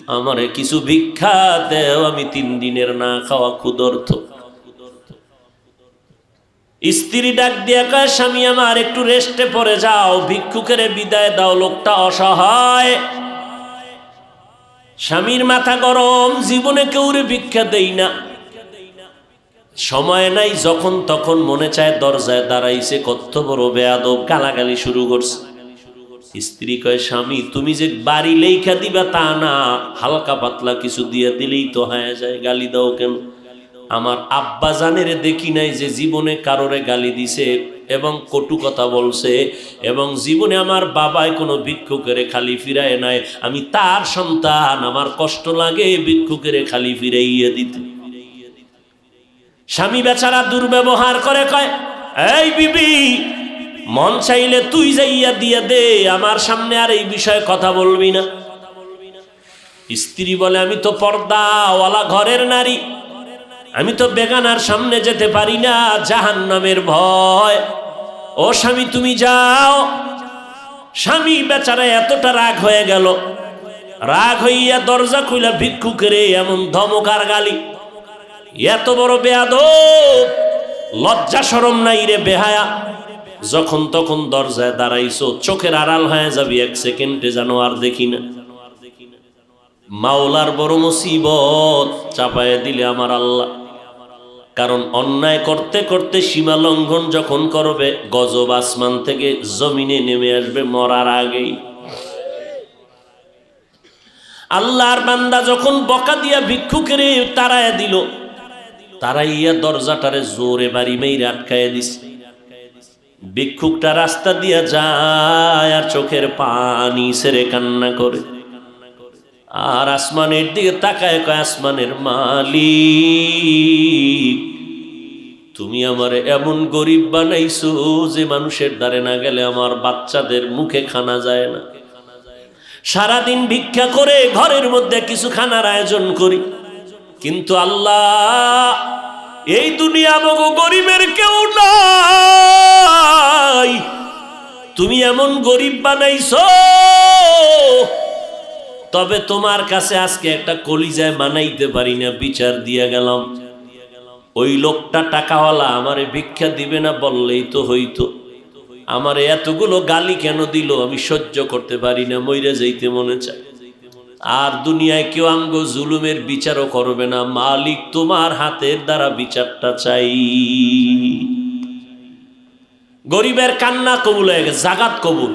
আমারে কিছু ভিক্ষা দেও, আমি 3 দিনের না খাওয়া ক্ষুধার্ত। স্ত্রী ডাক দিয়া কয়, স্বামী আমার একটু রেস্টে পড়ে যাও, ভিক্ষুকের বিদায় দাও, লোকটা অসহায়। স্বামীর মাথা গরম, জীবনে কেউরে ভিক্ষা দেই না, সময় নাই, যখন তখন মনে চায় দরজায় দাঁড়াইছে, কত বড় বেয়াদব, গালাগালি শুরু করছে। স্ত্রী কয়, স্বামী তুমি যে বাড়ি লেখা দিবা তা না, হালকা পাতলা কিছু দিয়ে দিলেই তো হয়ে যায়, গালি দাও কেন? আমার আব্বা জানের দেখি নাই যে জীবনে কারোরে গালি দিছে এবং কটু কথা বলছে, এবং জীবনে আমার বাবাই কোনো ভিক্ষুকের খালি ফিরায় নাই। আমি তার সন্তান, আমার কষ্ট লাগে ভিক্ষুকের খালি ফিরাইয়া দিতে। স্বামী বেচারা দুর্ব্যবহার করে, কয়, এই বিবি, মন চাইলে তুই যাইয়া দিয়া দে, আমার সামনে আর এই বিষয়ে কথা বলবি না। স্ত্রী বলে, আমি তো পর্দাওয়ালা ঘরের নারী, আমি তো বেগানার সামনে যেতে পারি না, জাহান্নামের ভয়। ও স্বামী তুমি যাও। স্বামী বেচারা এতটা রাগ হয়ে গেল, রাগ হইয়া দরজা খুইলা ভিক্ষুকের এমন ধমকার গালি, এত বড় বেয়াদব, লজ্জা শরম নাই রে বেহায়া, যখন তখন দরজায় দাঁড়াইছো, চোখের আড়াল হয়ে যাবি 1 সেকেন্ডে যেন আর দেখি না। মাওলার বড় মুসিবত চাপায় দিলে আমার আল্লাহ। কারণ অন্যায় করতে করতে সীমা লঙ্ঘন যখন করবে, গজব আসমান থেকে জমিনে নেমে আসবে মরার আগেই। আল্লাহর বান্দা যখন বকা দিয়া ভিক্ষুকের তাড়ায় দিল, তারাইয়া দরজাটারে জোরে বাড়ি মেরে আটকায় দিছে। ভিক্ষুকটা রাস্তা দিয়া যায় আর চোখের পানি ছেড়ে কান্না করে, আর আসমানের দিকে তাকায়, কয়, আসমানের মালিক, তুমি আমারে এমন গরিব বানাইছো যে মানুষের দ্বারে না গেলে আমার বাচ্চাদের মুখে খানা যায় না। সারাদিন ভিক্ষা করে ঘরের মধ্যে কিছু খানার আয়োজন করি, কিন্তু আল্লাহ, এই দুনিয়া মগো গরিবের কেউ নাই, তুমি এমন গরিব বানাইছো। তবে তোমার কাছে আজকে একটা কলিজায় মানাইতে পারি না, বিচার দিয়া গেলাম। ওই লোকটা টাকাওয়ালা, আমারে ভিক্ষা দিবে না বললেই তো হইতো। আমারে এতগুলো গালি কেন দিল, আমি সহ্য করতে পারি না, মইরা যাইতে মনে চায়। আর দুনিয়ায় কেউ আমগো জুলুমের বিচারও করবে না, মালিক তোমার হাতের দ্বারা বিচারটা চাই। গরিবের কান্না কবুল হয়ে গেছে, জাকাত কবুল।